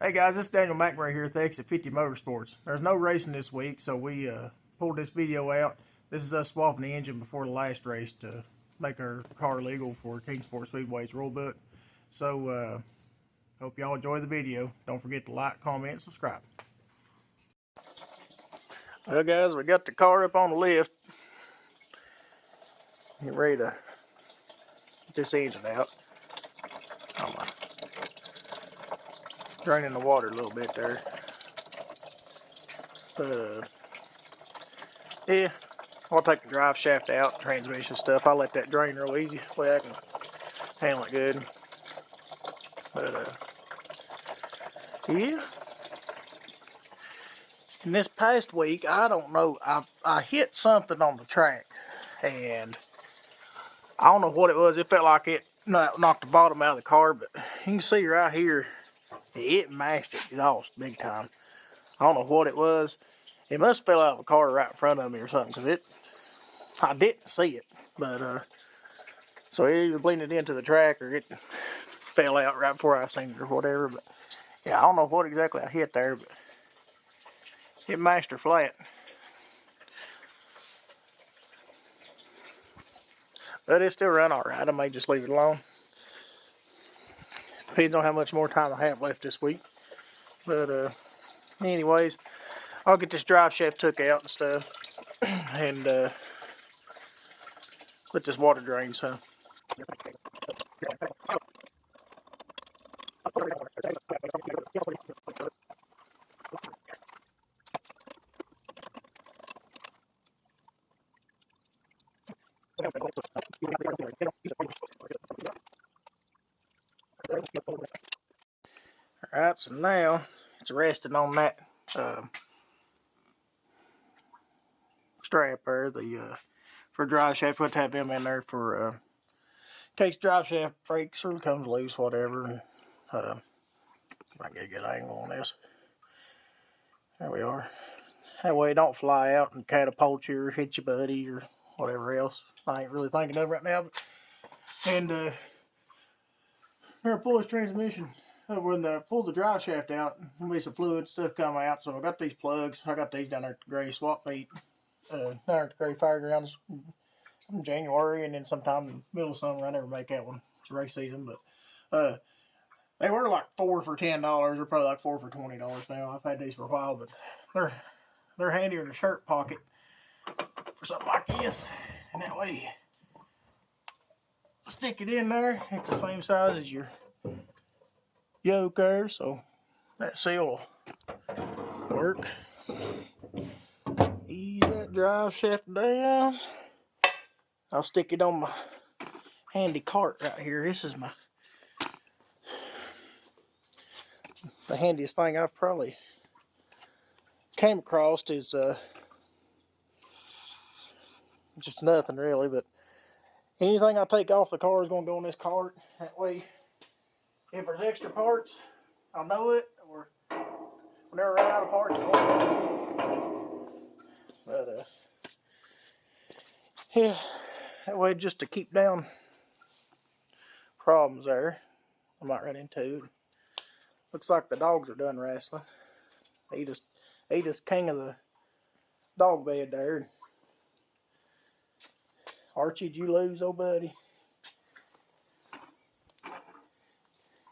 Hey guys, this is Daniel McRae here at the Exit 50 Motorsports. There's no racing this week, so we pulled this video out. This is us swapping the engine before the last race to make our car legal for Kingsport Speedway's rulebook. So, hope y'all enjoy the video. Don't forget to like, comment, and subscribe. Well guys, we got the car up on the lift. Get ready to get this engine out. Draining the water a little bit there. Yeah, I'll take the drive shaft out, transmission stuff. I'll let that drain real easy. That way I can handle it good. But, yeah. In this past week, I don't know, I hit something on the track. And I don't know what it was. It felt like it knocked the bottom out of the car. But you can see right here, it mashed it off big time. I don't know what it was. It must have fell out of the car right in front of me or something, because I didn't see it. But, so it either blended into the track or it fell out right before I seen it or whatever. But, yeah, I don't know what exactly I hit there, but it mashed her flat. But it still run alright. I may just leave it alone. Depends on how much more time I have left this week. But, anyways, I'll get this drive shaft took out and stuff. And, let this water drain some. Alright, so now it's resting on that strap there, for drive shaft. We'll have them in there for in case drive shaft breaks or comes loose, whatever. And I can get a good angle on this. There we are. That way it don't fly out and catapult you or hit your buddy or whatever else. I ain't really thinking of it right now. But, and here, pull this transmission. When I pull the drive shaft out, there'll be some fluid stuff come out. So I got these plugs. I got these down there at the Gray swap meet, down at the Gray Fairgrounds in January, and then sometime in the middle of summer. I never make that one. It's race season, but they were like 4 for $10. They're probably like 4 for $20 now. I've had these for a while, but they're handier in the shirt pocket for something like this. And that way, stick it in there. It's the same size as your yoke there, so that seal will work. Ease that drive shaft down. I'll stick it on my handy cart right here. This is the handiest thing I've probably came across. Is just nothing really, but anything I take off the car is going to go on this cart. That way, if there's extra parts, I'll know it, or whenever I run out of parts, but yeah, that way just to keep down problems there I might run into. Looks like the dogs are done wrestling. He just king of the dog bed there. Archie, did you lose, old buddy?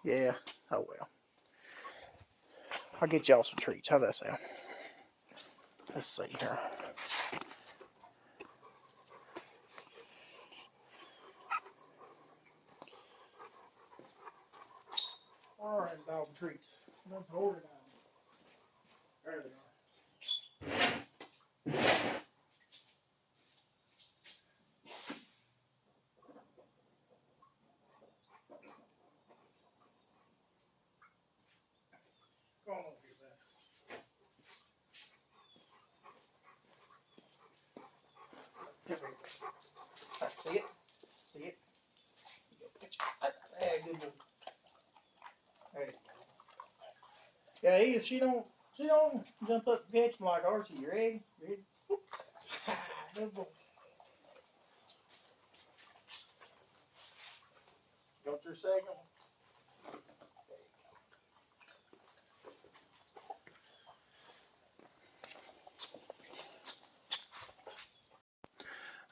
Yeah, oh well. I'll get y'all some treats. How's that sound? Let's see here. Alright, dog treats. Let's organize them. There they are. Come on over here, Ben. See it? See it? There, good one. There you go. Yeah, she don't jump up and catch him like Archie. You ready? Ready? Good boy. Got your second one.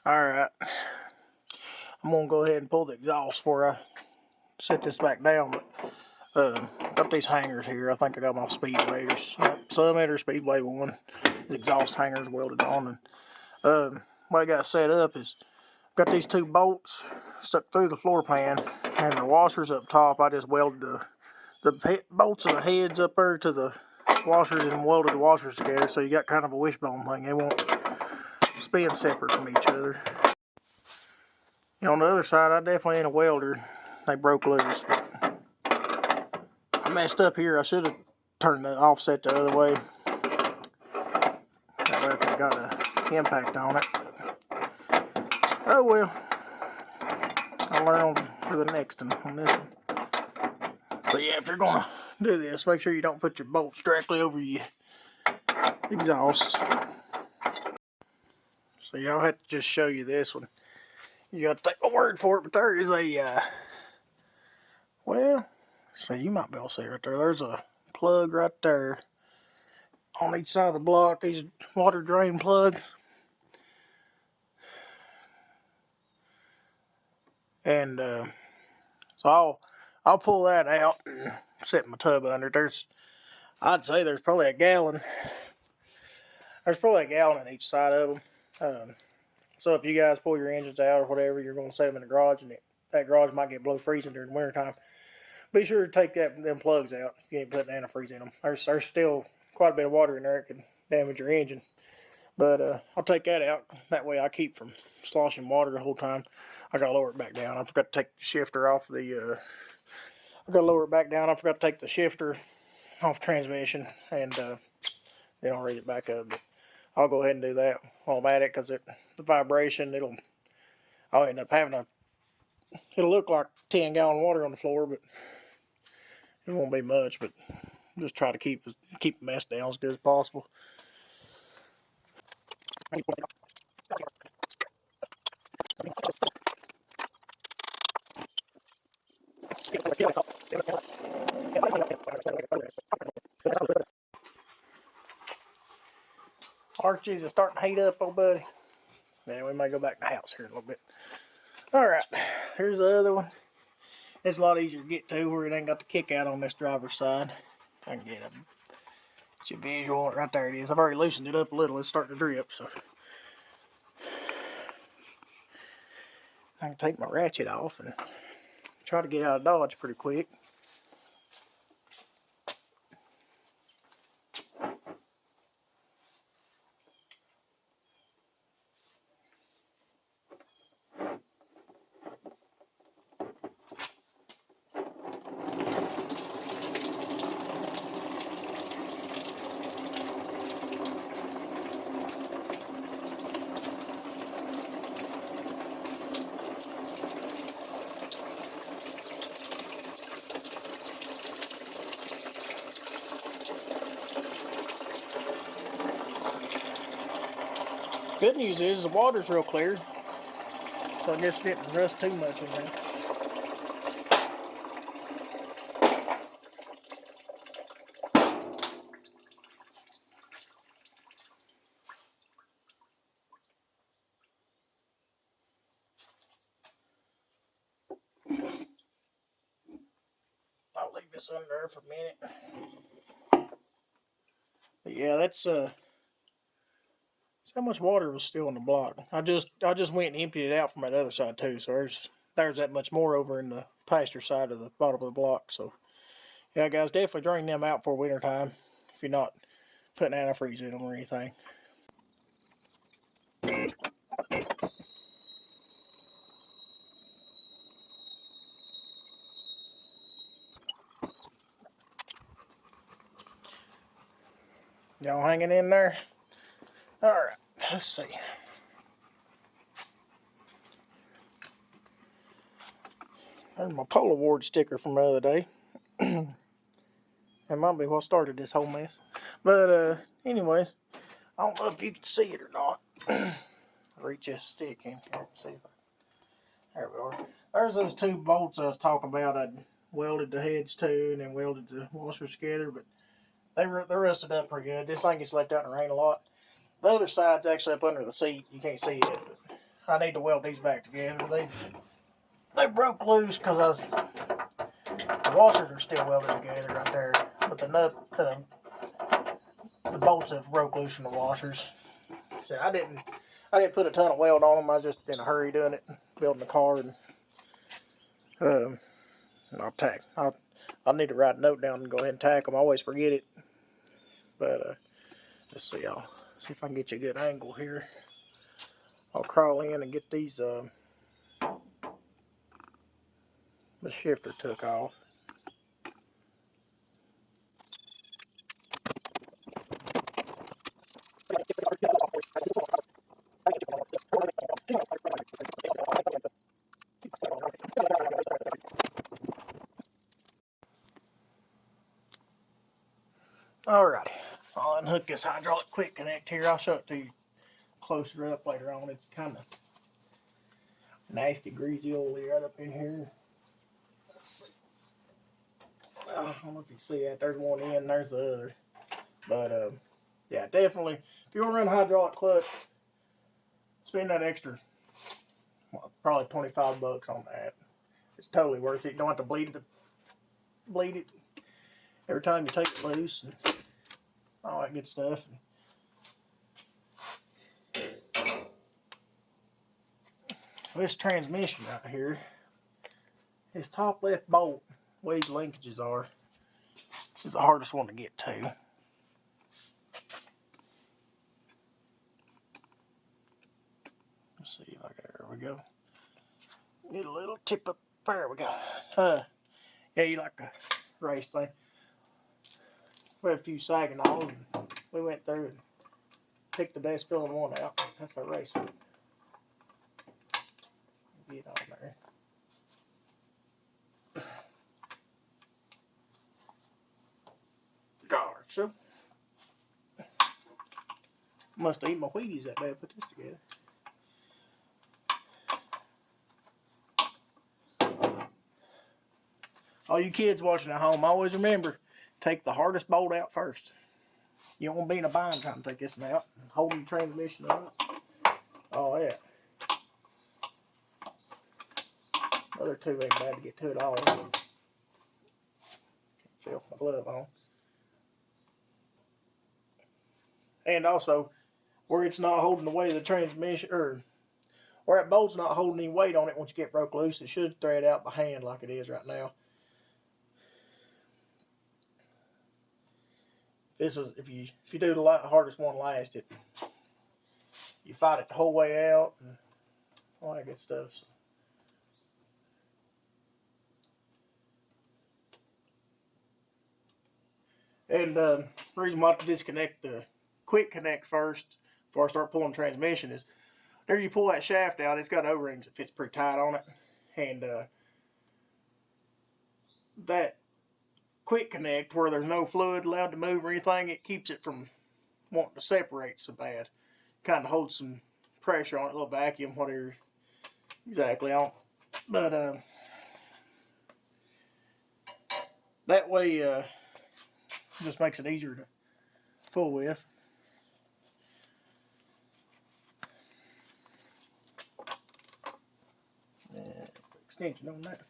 Alright, I'm going to go ahead and pull the exhaust before I set this back down. But got these hangers here. I think I got my Speedway or Summit or Speedway 1. The exhaust hangers welded on. And what I got set up is got these 2 bolts stuck through the floor pan, and the washers up top. I just welded the bolts of the heads up there to the washers and welded the washers together, so you got kind of a wishbone thing. They won't spin separate from each other. And on the other side, I definitely ain't a welder. They broke loose. I messed up here. I should have turned the offset the other way. That way I could have got an impact on it. Oh well. I'll learn for the next one on this one. So yeah, if you're gonna do this, make sure you don't put your bolts directly over your exhaust. So y'all have to just show you this one. You gotta take my word for it, but there is a, well, so you might be able to see right there. There's a plug right there on each side of the block. These water drain plugs. And so I'll pull that out and set my tub under. I'd say there's probably a gallon. There's probably a gallon in each side of them. So if you guys pull your engines out or whatever, you're going to set them in the garage, and that garage might get below freezing during the wintertime. Be sure to take them plugs out. You ain't putting antifreeze in them. There's still quite a bit of water in there. It can damage your engine. But I'll take that out. That way I keep from sloshing water the whole time. I got to lower it back down. I forgot to take the shifter off the... I got to lower it back down. I forgot to take the shifter off the transmission, and then I'll raise it back up. But I'll go ahead and do that while I'm at it, because the vibration, I'll end up having it'll look like 10-gallon water on the floor, but it won't be much. But just try to keep the mess down as good as possible. Archie's is starting to heat up, old buddy. Yeah, we may go back to the house here in a little bit. Alright, here's the other one. It's a lot easier to get to where it ain't got the kick out on this driver's side. I can get a visual. Right there it is. I've already loosened it up a little. It's starting to drip, so I can take my ratchet off and try to get out of Dodge pretty quick. Good news is the water's real clear, so I guess it didn't rust too much in there. I'll leave this under there for a minute. But yeah, that's how much water was still in the block. I just went and emptied it out from that other side too, so there's that much more over in the pasture side of the bottom of the block. So yeah, guys, definitely drain them out for winter time if you're not putting antifreeze in them or anything. Y'all hanging in there? Alright, let's see. There's my Polo Award sticker from the other day. That might be what started this whole mess. But anyways, I don't know if you can see it or not. Reach this stick in here. See if there we are. There's those 2 bolts I was talking about. I welded the heads to and then welded the washers together, but they're rusted up pretty good. This thing gets left out in the rain a lot. The other side's actually up under the seat. You can't see it, but I need to weld these back together. They broke loose because the washers are still welded together right there, but the bolts have broke loose from the washers. So I didn't put a ton of weld on them. I was just in a hurry doing it, building the car, and I'll need to write a note down and go ahead and tack them. I always forget it, but let's see. I'll see if I can get you a good angle here. I'll crawl in and get these the shifter took off. Alrighty, I'll unhook this hydraulic quick connect here. I'll show it to you closer up later on. It's kind of nasty, greasy oily right up in here. Let's see. I don't know if you can see that. There's one end, there's the other. But yeah, definitely, if you want to run a hydraulic clutch, spend that extra, well, probably 25 bucks on that. It's totally worth it. You don't have to bleed it every time you take it loose and all that good stuff. This transmission right here, this top left bolt, where these linkages are, this is the hardest one to get to. Let's see if there we go. Get a little tip up. There we go. Yeah, you like a race thing. We had a few sagging on, and we went through and picked the best filling one out. That's our race one. Get on there. Gotcha. Must have eaten my Wheaties that day I put this together. All you kids watching at home, always remember, take the hardest bolt out first. You don't want to be in a bind trying to take this one out. Holding the transmission up. Oh yeah. Other two ain't bad to get to it all. Feel my glove on. And also, where it's not holding the weight of the transmission, or where that bolt's not holding any weight on it once you get broke loose, it should thread out by hand like it is right now. If you do the hardest one last, you fight it the whole way out and all that good stuff. And the reason why I have to disconnect the quick connect first before I start pulling the transmission is, there you pull that shaft out, it's got O-rings that fits pretty tight on it, and that quick connect, where there's no fluid allowed to move or anything, it keeps it from wanting to separate so bad. Kind of holds some pressure on it, a little vacuum, whatever exactly on. But that way just makes it easier to pull with. Extension on that.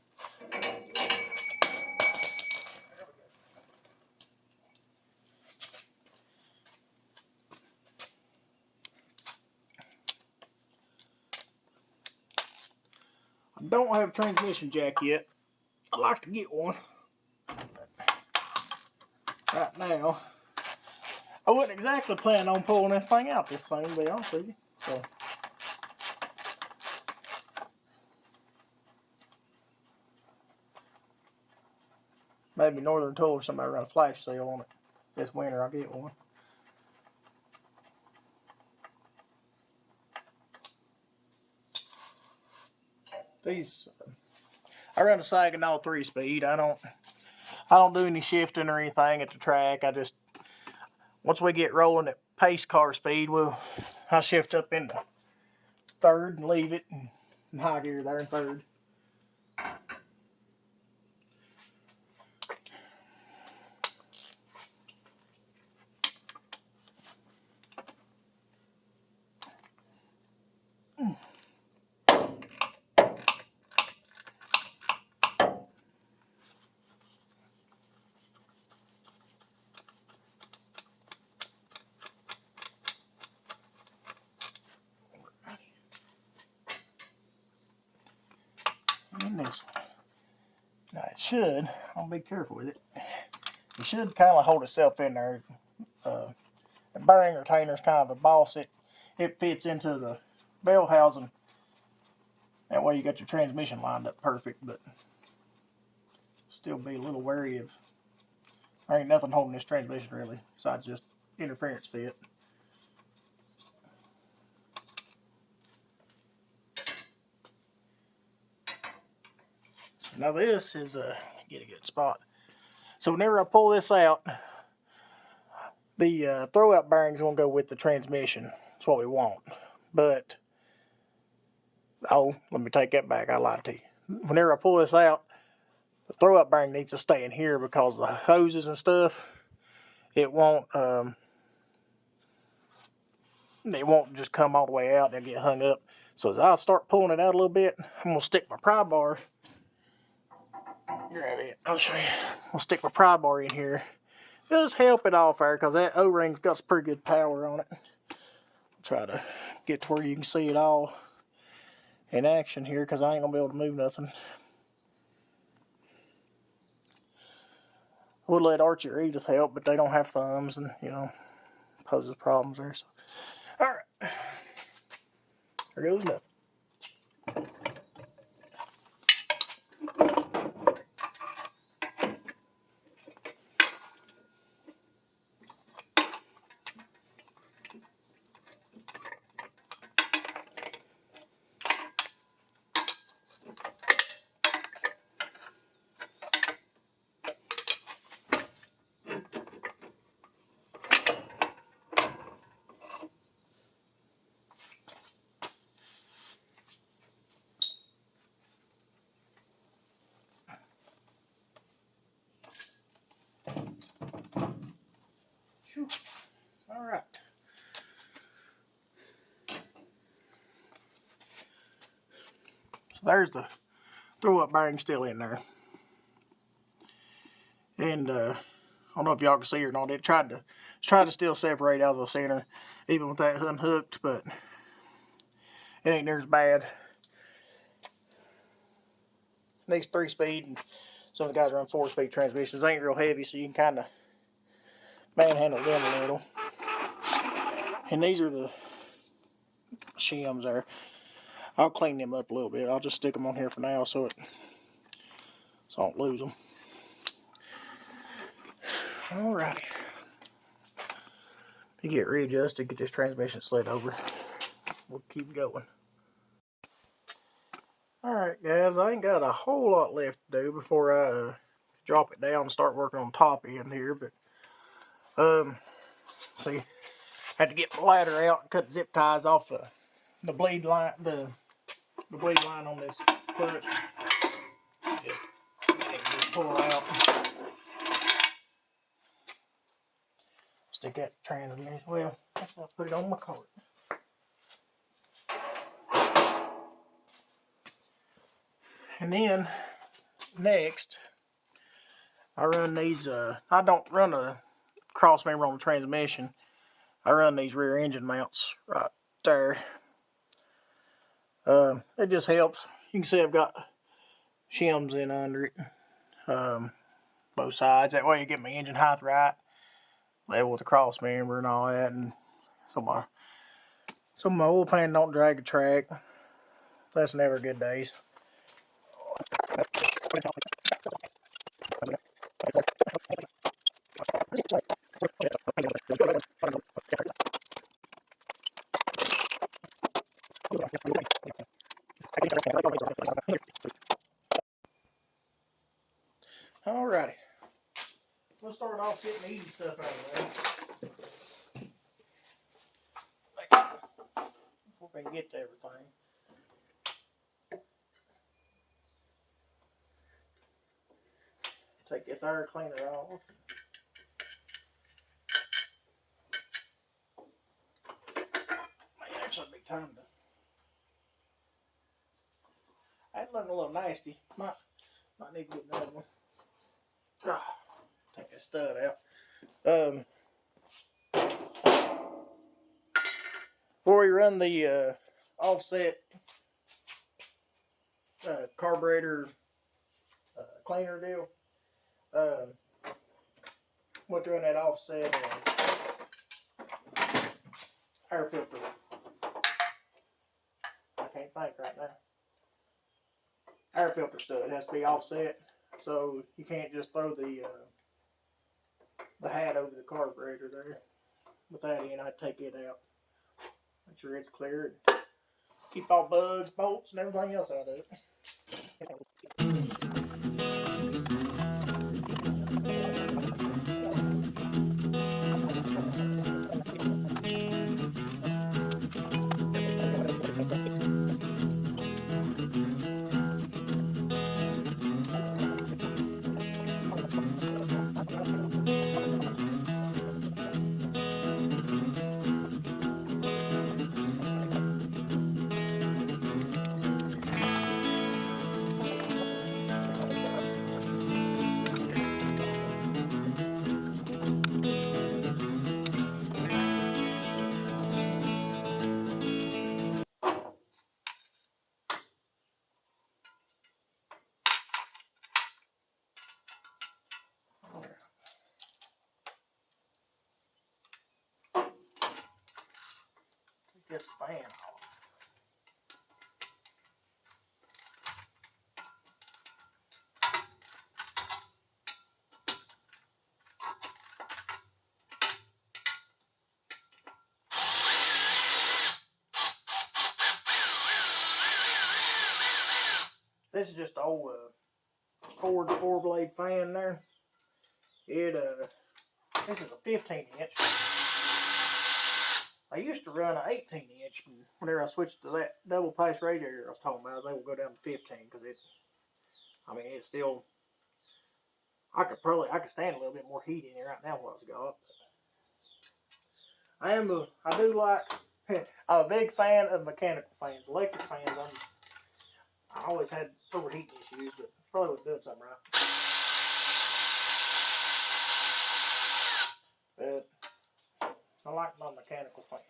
I don't have a transmission jack yet. I'd like to get one. Right now, I wasn't exactly planning on pulling this thing out this soon, to be honest with you. So, maybe Northern Tool or somebody run a flash sale on it this winter. I'll get one. These, I run a Saginaw 3-speed. I don't do any shifting or anything at the track. I just, once we get rolling at pace car speed, I'll shift up into third and leave it in high gear there in third. should, I'll be careful with it. It should kind of hold itself in there. The bearing retainer is kind of the boss. It fits into the bell housing. That way you got your transmission lined up perfect, but still be a little wary of, there ain't nothing holding this transmission really, besides just interference fit. Now this is get a good spot. So whenever I pull this out, the throwout bearing's gonna go with the transmission. That's what we want. But oh, let me take that back. I lied to you. Whenever I pull this out, the throwout bearing needs to stay in here because the hoses and stuff, it won't just come all the way out and get hung up. So as I start pulling it out a little bit, I'm gonna stick my pry bar. Grab it. I'll show you. I'll stick my pry bar in here. Just help it off there because that O-ring's got some pretty good power on it. Try to get to where you can see it all in action here because I ain't gonna be able to move nothing. We'll let Archie or Edith help, but they don't have thumbs and, you know, poses problems there. So, alright. There goes nothing. Alright. So there's the throw-up bearing still in there. And I don't know if y'all can see or not. It tried to still separate out of the center, even with that unhooked, but it ain't near as bad. Needs 3-speed, and some of the guys run 4-speed transmissions. They ain't real heavy, so you can kind of manhandle them a little. And these are the shims there. I'll clean them up a little bit. I'll just stick them on here for now so I don't lose them. Alrighty. You get readjusted, get this transmission slid over. We'll keep going. Alright guys, I ain't got a whole lot left to do before I drop it down and start working on the top end here, but see, had to get the ladder out and cut the zip ties off the bleed line, the bleed line on this clutch. Just pull it out. Stick that transmission. Well, I'll put it on my cart. And then next, I run these. I don't run a cross member on the transmission. I run these rear engine mounts right there. It just helps. You can see I've got shims in under it, both sides. That way you get my engine height right, level with the cross member and all that. And so my oil pan don't drag the track. That's never good days. Alrighty. We'll start off getting the easy stuff out of the way. Before we can get to everything. Take this air cleaner off. Might actually be time to. That looking a little nasty. Might need to get another one. Take that stud out. Before we run the offset carburetor cleaner deal. What they're in that offset air filter. I can't think right now. Air filter stud. It has to be offset, so you can't just throw the hat over the carburetor there. With that in, I take it out. Make sure it's clear. Keep all bugs, bolts, and everything else out of it. Take this fan off. This is just an old Ford 4-blade fan there. This is a 15-inch. I used to run an 18-inch. Whenever I switched to that double pass radiator I was talking about, I was able to go down to 15 because it's still. I could stand a little bit more heat in here right now while it's got. I do like. I'm a big fan of mechanical fans. Electric fans, I always had overheating issues, but probably was doing something right. But I like my mechanical fans.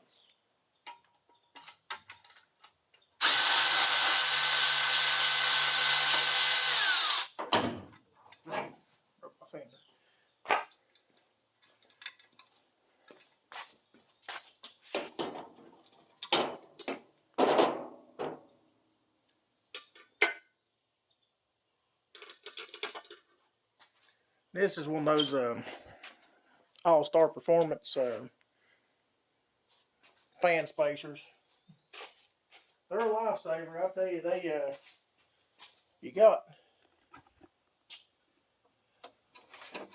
Broke my finger. This is one of those All-Star Performance fan spacers. They're a lifesaver. I'll tell you, you got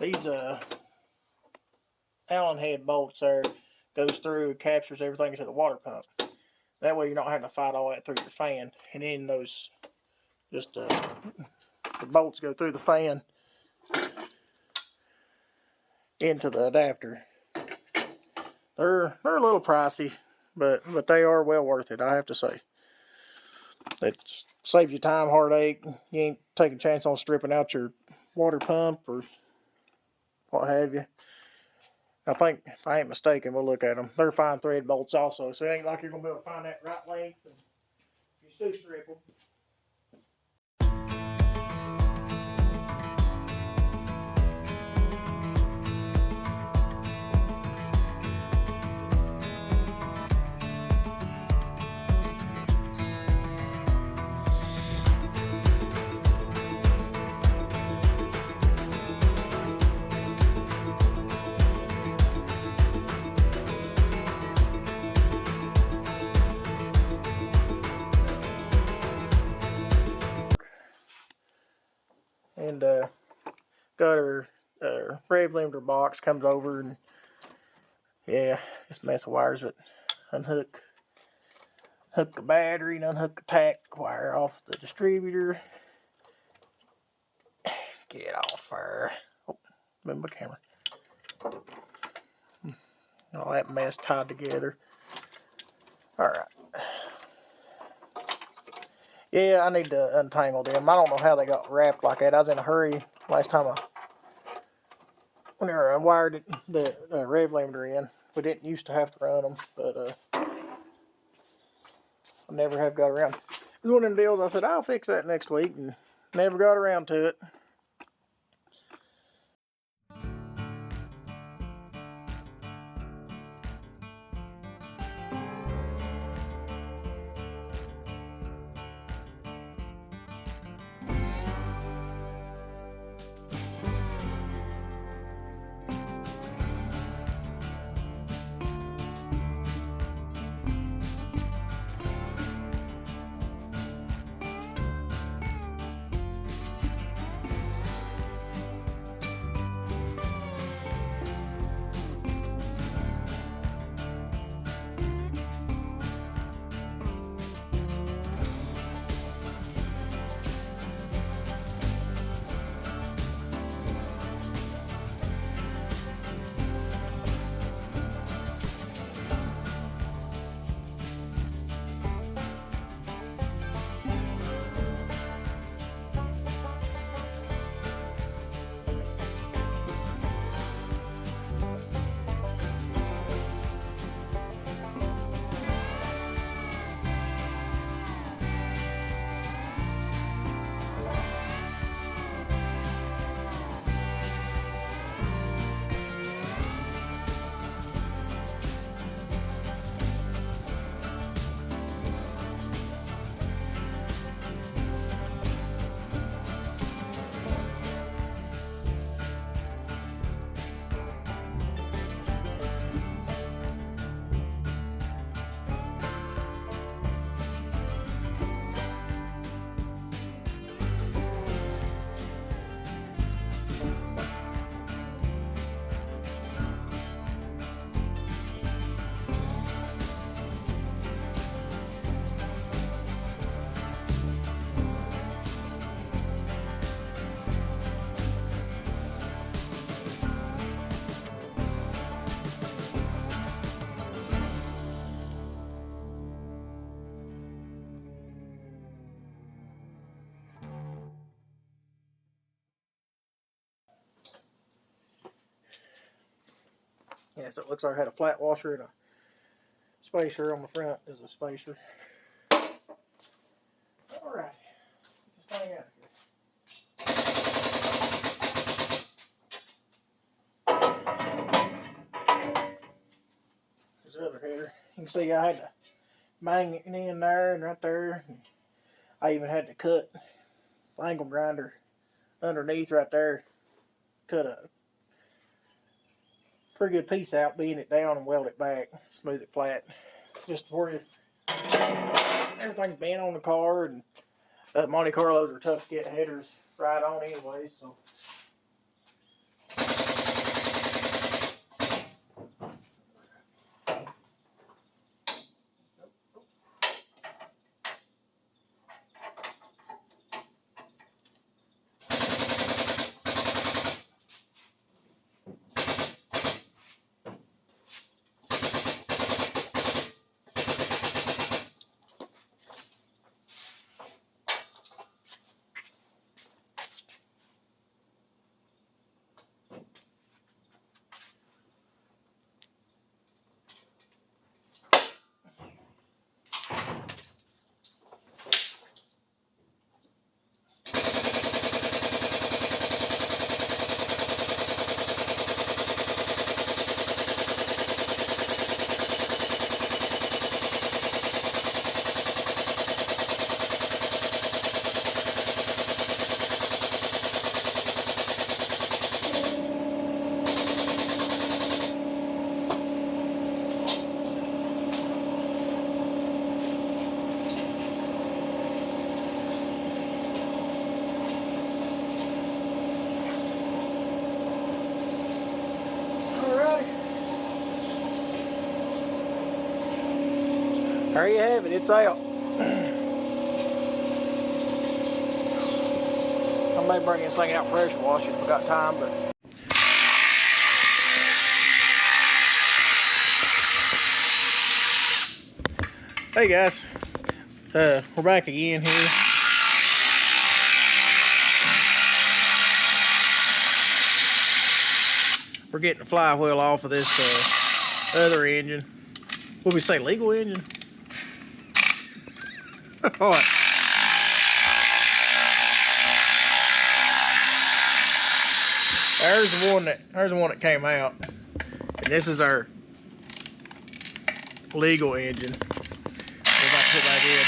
these Allen head bolts there, goes through, captures everything into the water pump. That way you're not having to fight all that through your fan. And then those, just the bolts go through the fan into the adapter. They're a little pricey, but they are well worth it, I have to say. It saves you time, heartache. You ain't taking a chance on stripping out your water pump or what have you. I think, if I ain't mistaken, we'll look at them. They're fine thread bolts also, so it ain't like you're going to be able to find that right length. And you do strip them. And got her rev limiter box, comes over, and yeah, it's a mess of wires, but unhook the battery and unhook the tack wire off the distributor. Get off there. Oh, move my camera. All that mess tied together. Alright. Yeah, I need to untangle them. I don't know how they got wrapped like that. I was in a hurry last time whenever I wired the rev limiter in. We didn't used to have to run them, but I never have got around. It was one of them deals I said, I'll fix that next week, and never got around to it. Yeah, so it looks like I had a flat washer and a spacer on the front is a spacer. Alright, get this thing out of here. There's the other header. You can see I had the magnet in there and right there. I even had to cut the angle grinder underneath right there. Cut a pretty good piece out, bend it down and weld it back, smooth it flat. Just where everything's bent on the car, and Monte Carlos are tough to get headers right on anyway, so. There you have it, it's out. I may bring this thing out pressure wash if I got time, but. Hey guys, we're back again here. We're getting the flywheel off of this other engine. What we say, legal engine? What? There's the one that came out, and this is our legal engine. We're about to put back in.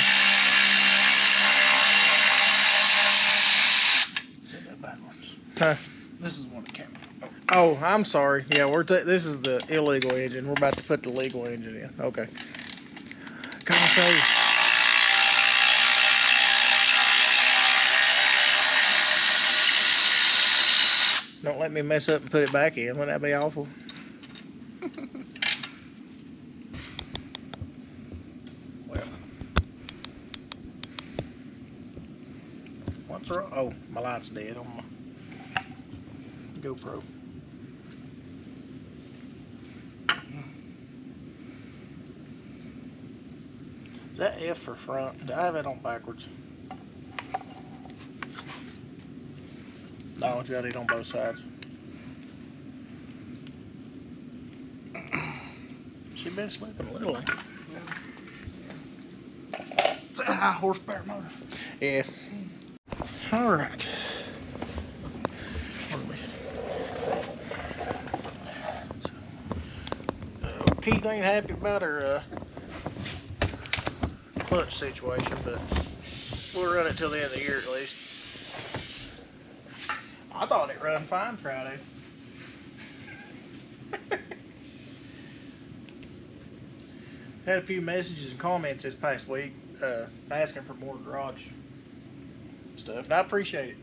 Huh? This is one that came out. Oh, I'm sorry. Yeah, this is the illegal engine. We're about to put the legal engine in. Okay. Come on, show you. Don't let me mess up and put it back in. Wouldn't that be awful? Well, what's wrong? Oh, my light's dead on my GoPro. Is that F for front? Do I have it on backwards? No, it's got it on both sides. She been sleeping a little. It's a high horsepower motor. Yeah. All right. Keith ain't happy about her clutch situation, but we'll run it till the end of the year at least. I thought it run fine Friday. Had a few messages and comments this past week asking for more garage stuff, and I appreciate it.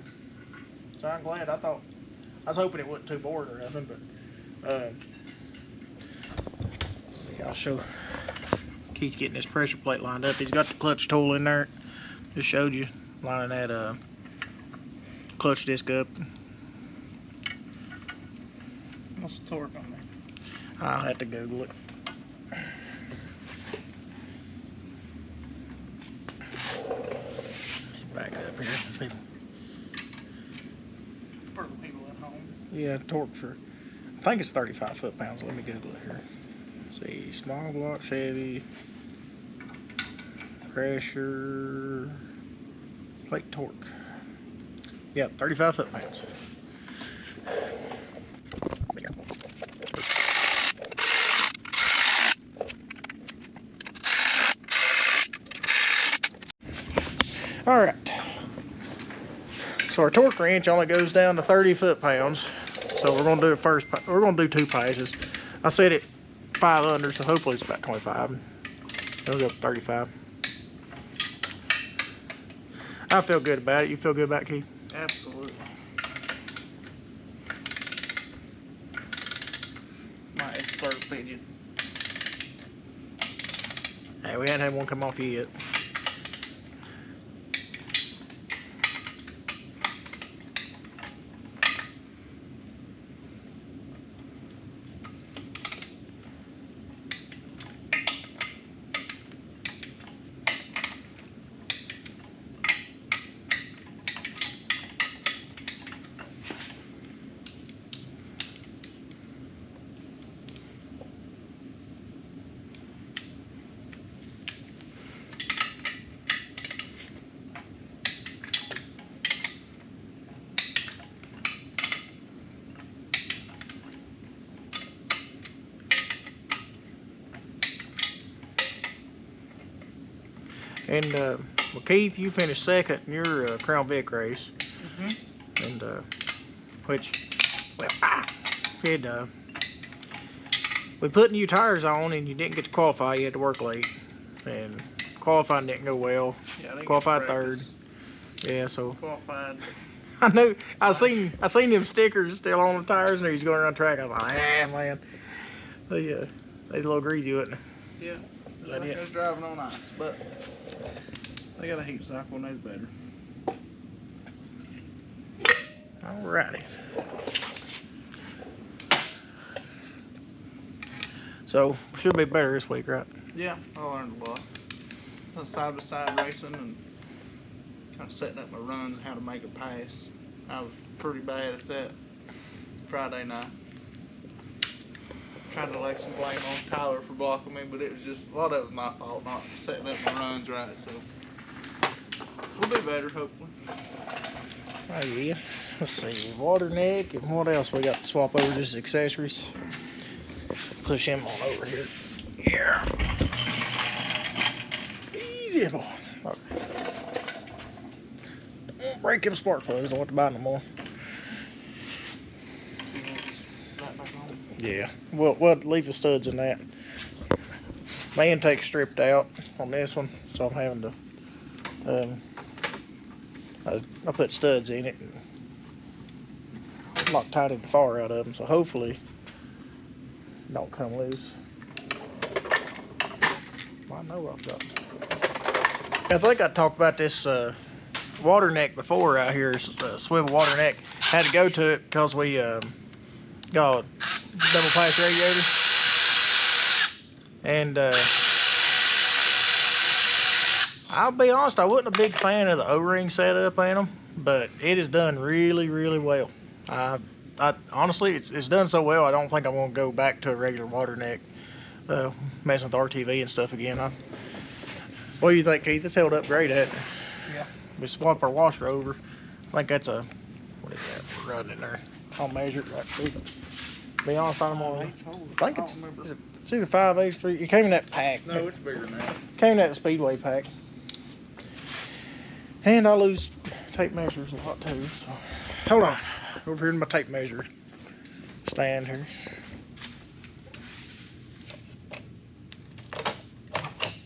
So I'm glad. I was hoping it wasn't too boring or nothing, but see, I'll show Keith getting his pressure plate lined up. He's got the clutch tool in there. Just showed you lining that clutch disc up. What's the torque on there? I'll have to Google it. Back up here. For the people at home. Yeah, torque for. I think it's 35 foot-pounds. Let me Google it here. Let's see, small block Chevy, pressure, plate torque. Yeah, 35 foot-pounds. All right. So our torque wrench only goes down to 30 foot-pounds. So we're gonna do we're gonna do 2 passes. I set it 5 under, so hopefully it's about 25. It'll go up to 35. I feel good about it. You feel good about it, Keith? Absolutely. My expert opinion. Hey, we hadn't had one come off yet. And well, Keith, you finished second in your Crown Vic race. And which, well, we put new tires on, and you didn't get to qualify. You had to work late, and qualifying didn't go well. Yeah, Qualified third. Yeah, so qualified. I knew I seen them stickers still on the tires, and he's going around track. I was like, man, they's a little greasy, wasn't they? Yeah. Like I was driving on ice, but they got a heat cycle and that's better. Alrighty. So should be better this week, right? Yeah, I learned a lot. Side by side racing and kind of setting up my runs and how to make a pass. I was pretty bad at that Friday night. Trying to lay some blame on Tyler for blocking me, but it was just a lot of it was my fault, not setting up my runs right. So we'll do better, hopefully. Oh yeah. Let's see, water neck, and what else we got to swap over? Just accessories. Push him on over here. Yeah. Easy boy. Okay. Don't break them spark plugs. I don't want to buy no more. Yeah, we'll leave the studs in that. My intake's stripped out on this one, so I'm having to, I put studs in it and Loctite the far out of them, so hopefully it don't come loose. Well, I know I've got. I think I talked about this water neck before out here, swivel water neck. Had to go to it because we got a double pass radiator, and I'll be honest, I wasn't a big fan of the O-ring setup in them, but it is done really, really well. I honestly, it's done so well, I don't think I'm going to go back to a regular water neck, messing with RTV and stuff again. What do you think, Keith? It's held up great, hasn't it? Yeah. We swapped our washer over. I think that's a, what is that we're running in there? I'll measure it right quick. Be honest, I don't know. I think it's either 5/8, 3. It came in that pack. No, it's bigger than that. Came in that Speedway pack. And I lose tape measures a lot too. So hold on. Over here in my tape measure stand here.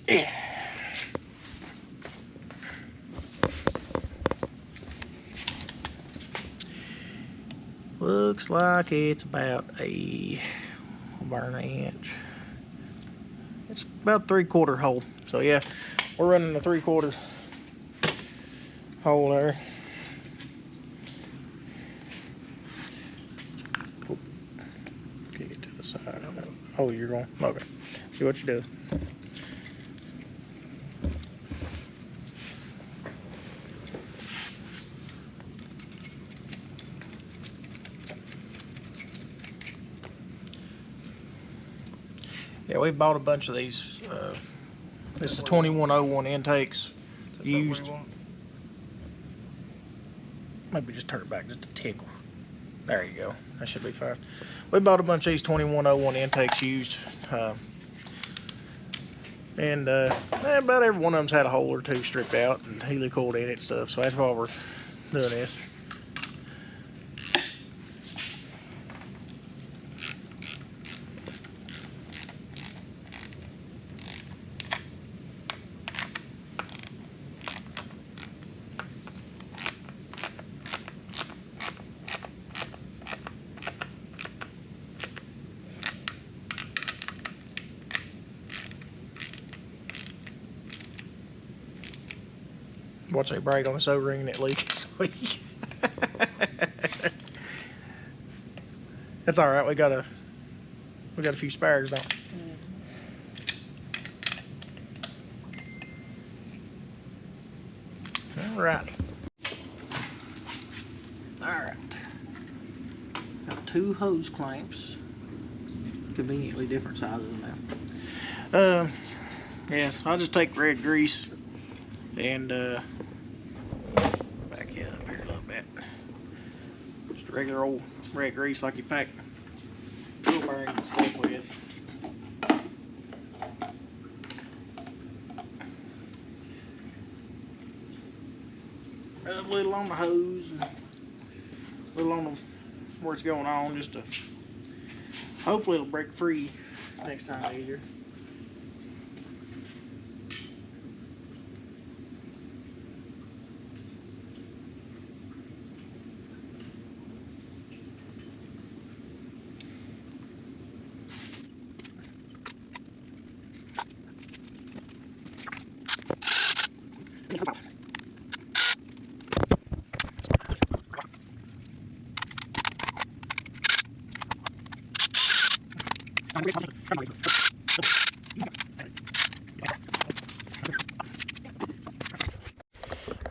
Yeah. Looks like it's about an inch. It's about 3/4 hole. So yeah, we're running a 3/4 hole there. Get it to the side. Oh, you're going. Okay. See what you do. Yeah, we bought a bunch of these. This is the 2101 intakes used. Maybe just turn it back just a tickle. There you go. That should be fine. We bought a bunch of these 2101 intakes used. And about every one of them's had a hole or two stripped out and helicoiled in it and stuff. So that's why we're doing this. Watch they brake on this O-ring and it leaks. That's all right. We got a few spares, don't we? All right. All right. Got 2 hose clamps. Conveniently different sizes now. Yes, I'll just take red grease and back it up here a little bit. Just regular old red grease like you pack wheel bearings and stuff with. A little on the hose and a little on where it's going on, just to hopefully it'll break free next time easier.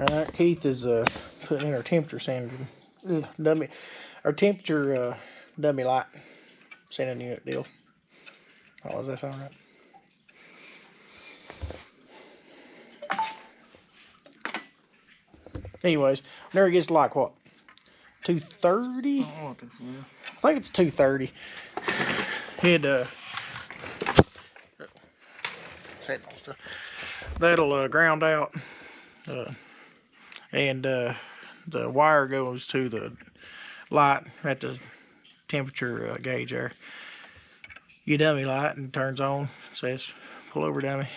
Alright, Keith is putting in our temperature dummy light sanding unit deal. Oh, does that sound right? Anyways, whenever it gets to like what? 230? I think it's 230. That'll ground out, and the wire goes to the light at the temperature gauge there. Your dummy light and turns on. It says pull over dummy.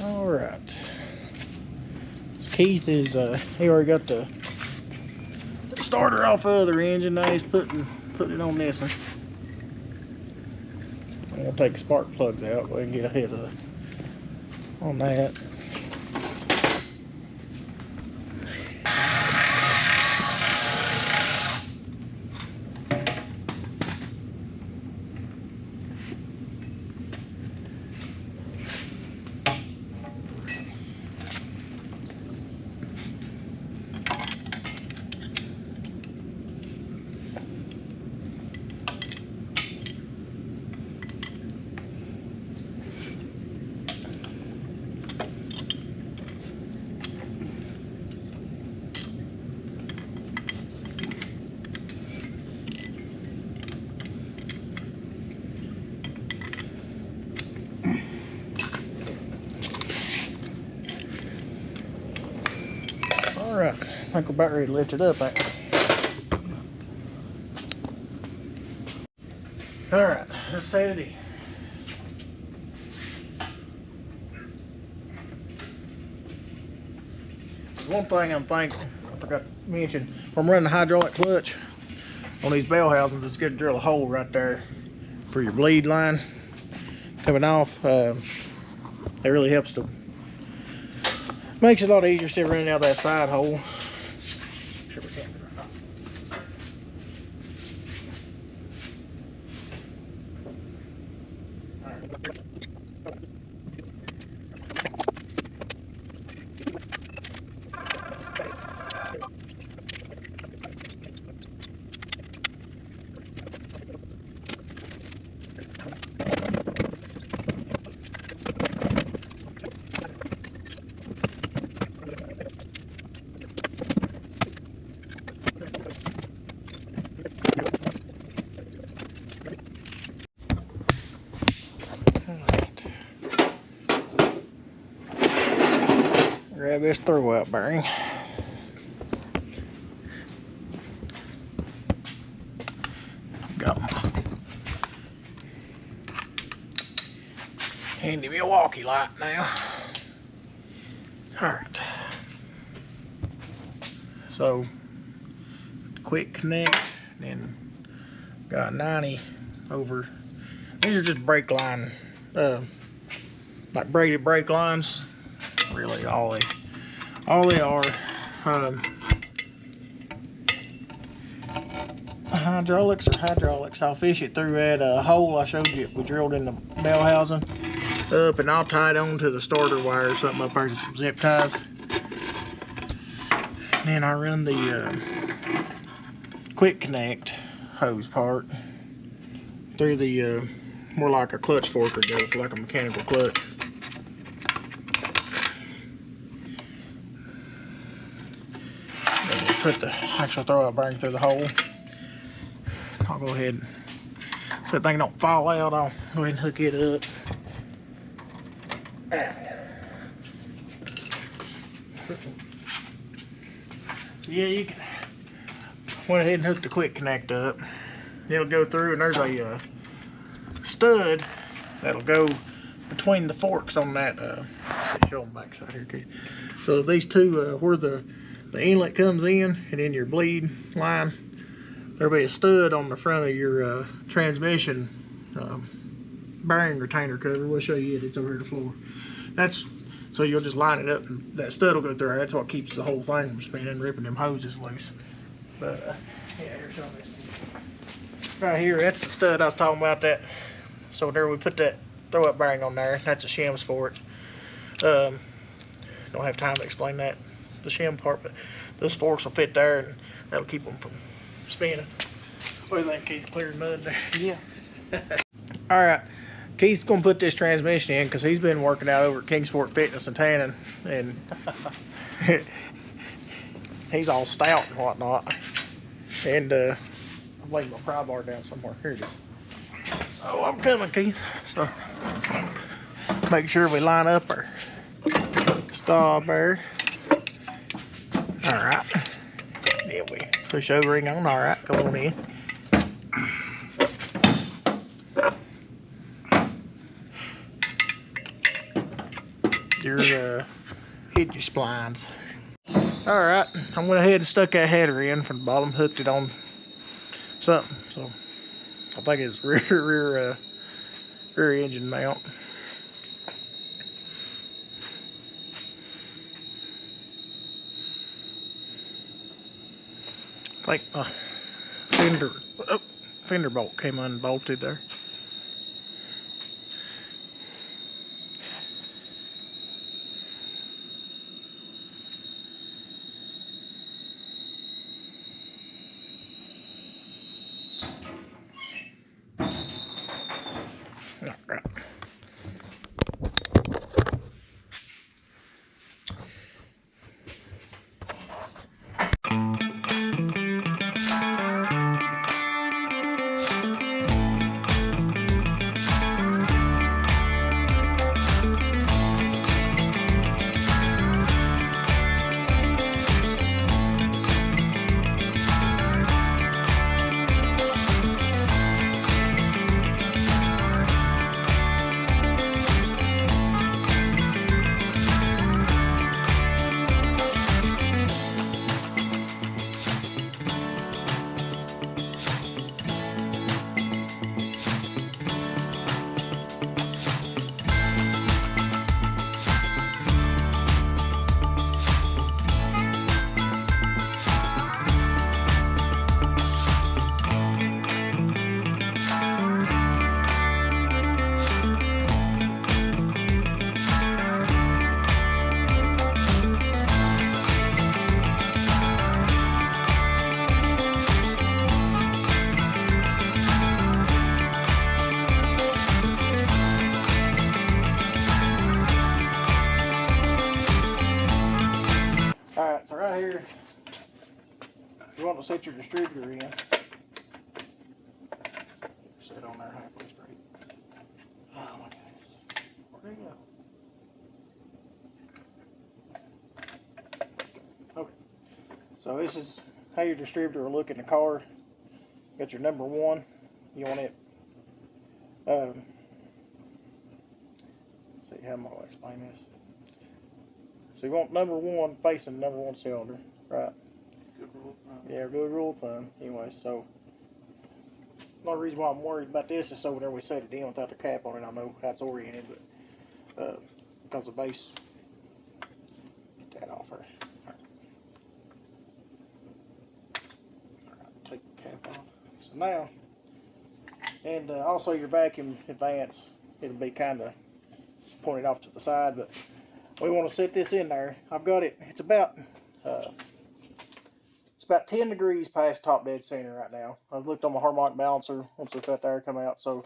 All right. So Keith is he already got the starter off the other engine. Now he's putting it on this one. I'm gonna take the spark plugs out so we can get ahead of on that. Alright, I think we're about ready to lift it up, ain't we? Alright, let's set it in. One thing I'm thinking, I forgot to mention, if I'm running the hydraulic clutch on these bell housings, it's good to drill a hole right there for your bleed line coming off. It really helps to, makes it a lot easier instead of running out that side hole. Sure we can't do it. Grab this throwout bearing. Got my handy Milwaukee light now. Alright. So, quick connect, then got 90 over. These are just brake line, like braided brake lines. Really, all they are. Hydraulics. I'll fish it through that hole I showed you. We drilled in the bell housing up, and I'll tie it on to the starter wire or something up there to some zip ties. And then I run the quick connect hose part through the more like a clutch fork or goes like a mechanical clutch. Put the actual throwout bearing through the hole. I'll go ahead and, so that thing don't fall out, I'll go ahead and hook it up. Yeah, you can went ahead and hook the quick connect up. It'll go through, and there's a stud that'll go between the forks on that. Let's see, show them backside here, kid. So these two, where the inlet comes in, and in your bleed line, there'll be a stud on the front of your transmission bearing retainer cover. We'll show you it. It's over here on the floor. That's so you'll just line it up, and that stud will go through there. That's what keeps the whole thing from spinning, ripping them hoses loose. But yeah, here's some of this. Right here, that's the stud I was talking about. That. So there we put that throwout bearing on there. That's the shims for it. Don't have time to explain that, the shim part, but those forks will fit there, and that'll keep them from spinning. What do you think, Keith? Clear mud there? Yeah. All right, Keith's gonna put this transmission in because he's been working out over at Kingsport Fitness and Tanning, and he's all stout and whatnot. And I'm laying my pry bar down somewhere. Here it is. Oh, I'm coming, Keith. So make sure we line up our stall bear. All right. Then we push O-ring on. All right, go on in. Your hid your splines. All right, I went ahead and stuck that header in from the bottom, hooked it on something. So I think it's rear engine mount. I think fender bolt came unbolted there. All right. You want to set your distributor in. Sit on there halfway straight. Oh my goodness. Where'd it go? Okay. So this is how your distributor will look in the car. Got your number 1. You want it. Let's see, how am I going to explain this? So you want number 1 facing number 1 cylinder, right? Good rule of thumb. Yeah, good rule of thumb. Anyway, so the only reason why I'm worried about this is so whenever we set it in without the cap on it, I know how it's oriented, but because the base, get that off her. Alright, take the cap off. So now, and also your vacuum advance, it'll be kind of pointed off to the side, but we want to set this in there. I've got it, it's about 10 degrees past top dead center right now. I've looked on my harmonic balancer once it's let there come out, so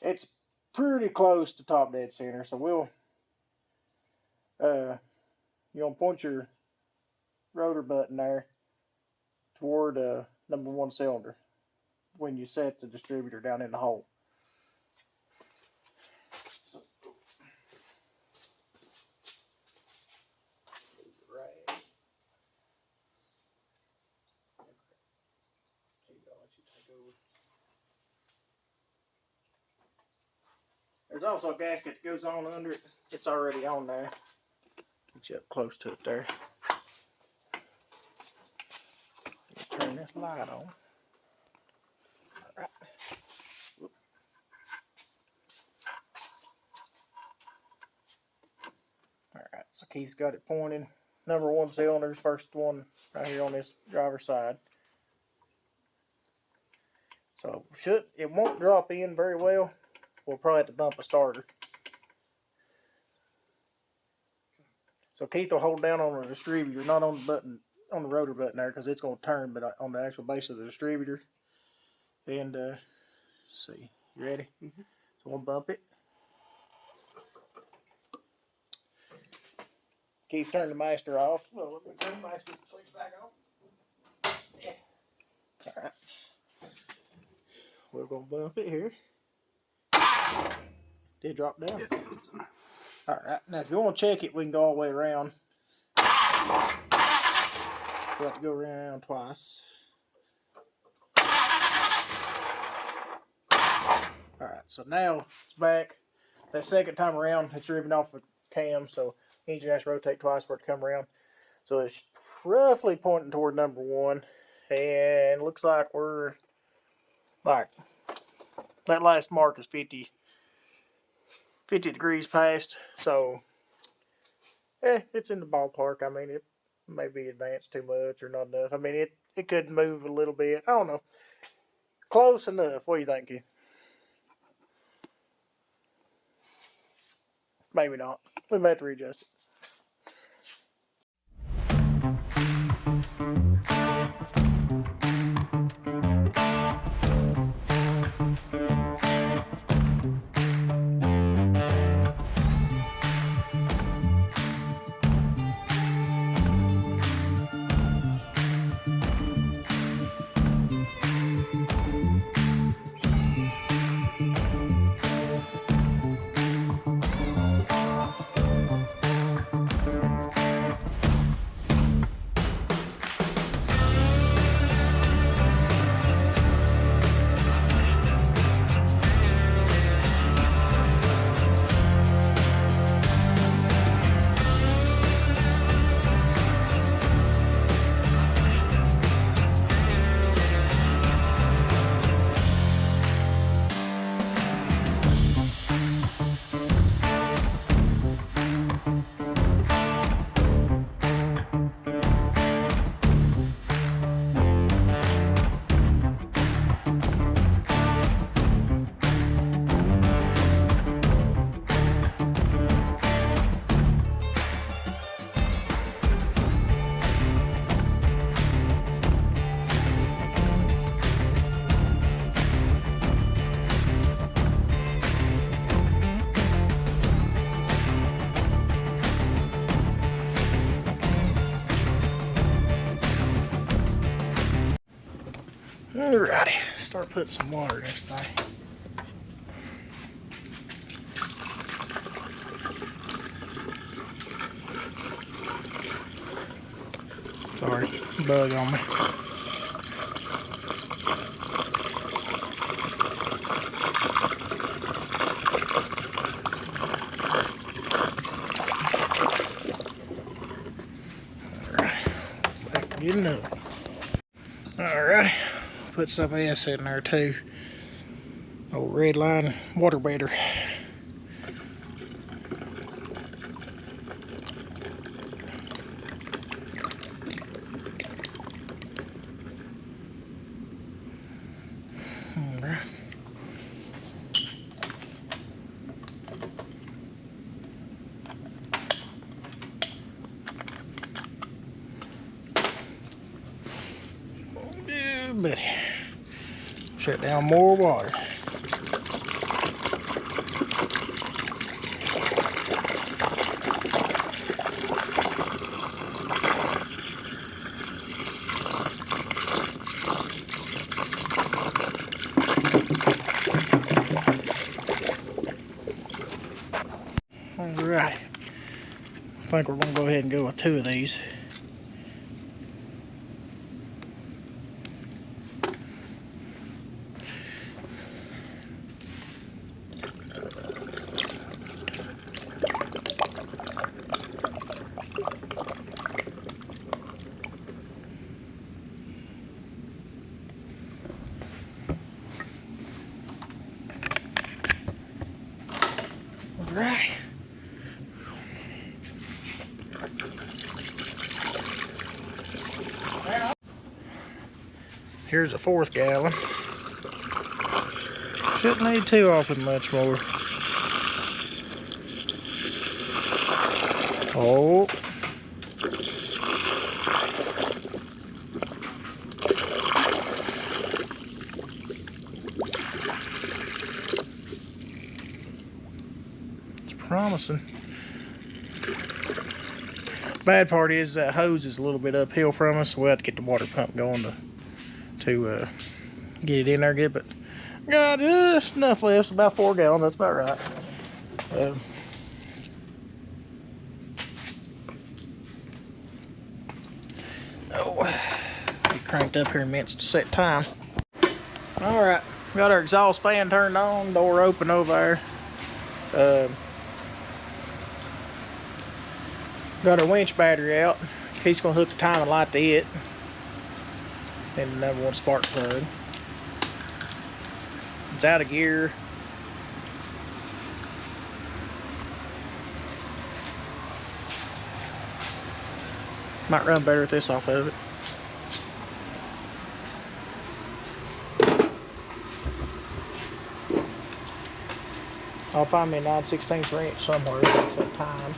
it's pretty close to top dead center. So we'll you'll point your rotor button there toward number 1 cylinder when you set the distributor down in the hole. There's also a gasket that goes on under it. It's already on there. Get you up close to it there. Turn this light on. Alright. Alright, so Keith's got it pointed. Number 1 cylinder's first one right here on this driver's side. So it won't drop in very well. We'll probably have to bump a starter. So Keith will hold down on the distributor, not on the button, on the rotor button there, because it's going to turn, but on the actual base of the distributor. And see, you ready? Mm-hmm. So we'll bump it. Keith, turn the master off. Well, let me turn the master switch back on. Yeah. All right. We're going to bump it here. Did drop down? Yeah. Alright, now if you want to check it, we can go all the way around. We'll have to go around twice. Alright, so now it's back. That second time around, it's driven off the cam, so engine has to rotate twice for it to come around. So it's roughly pointing toward number 1, and looks like we're like that last mark is 50 degrees past, so it's in the ballpark. I mean, it may be advanced too much or not enough. I mean, it could move a little bit. I don't know. Close enough. What do you think, Keith? Maybe not. We may have to readjust it. Alrighty, start putting some water in this thing. Sorry, bug on me. Alright, back to getting up. Alright, put some acid in there too. Old red line water beater. Alright. Oh, buddy. Shut down more water. Alright, I think we're going to go ahead and go with 2 of these. Alright. Here's a 4th gallon. Shouldn't need too often much more. Oh. It's promising. Bad part is that hose is a little bit uphill from us, so we'll have to get the water pump going to get it in there good, but got just enough left, about 4 gallons, that's about right. Be cranked up here in minutes to set time. Alright, got our exhaust fan turned on, door open over there. Got our winch battery out. He's gonna hook the timing light to it. And another one spark plug. It's out of gear. Might run better with this off of it. I'll find me a 9/16 wrench somewhere. Takes that time.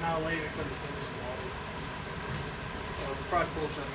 I'll leave it because it's some water. So probably pull some in.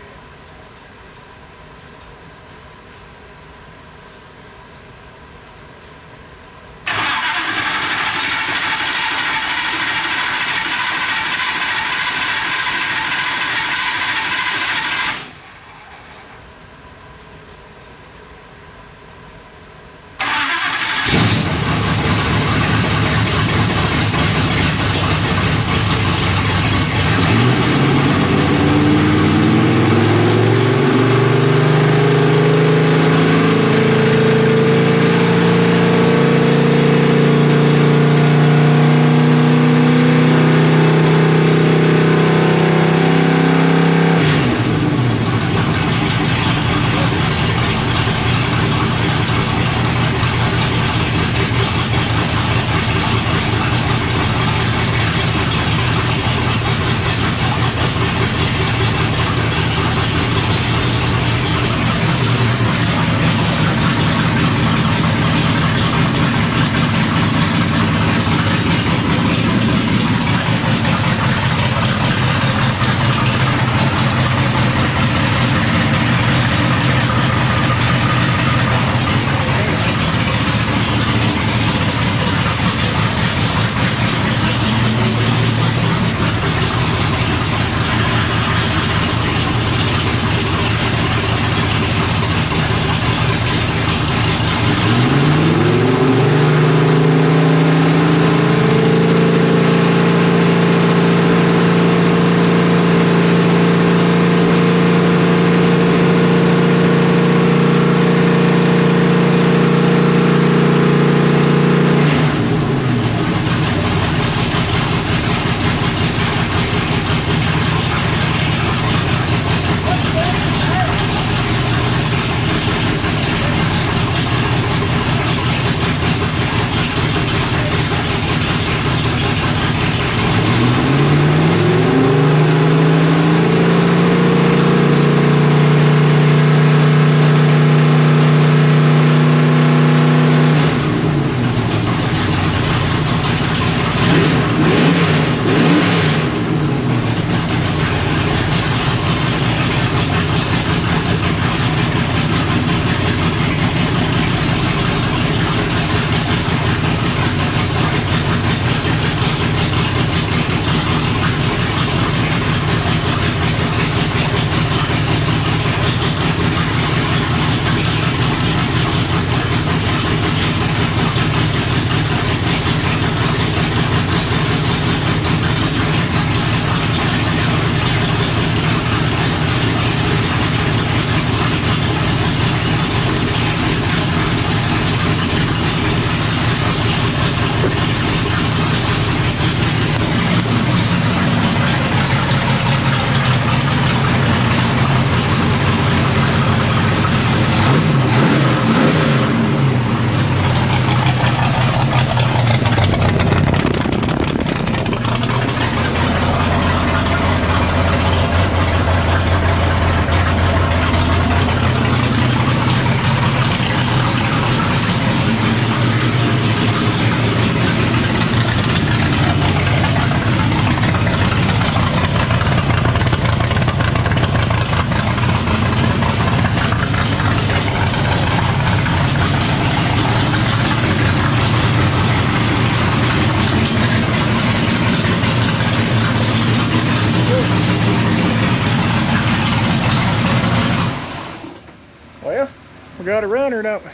got a runner, don't we?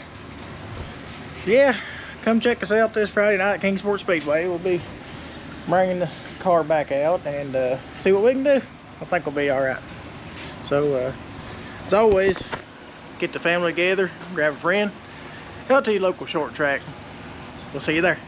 Yeah, come check us out this Friday night at Kingsport Speedway. We'll be bringing the car back out and see what we can do. I think we'll be all right. So, as always, get the family together, grab a friend, out to your local short track. We'll see you there.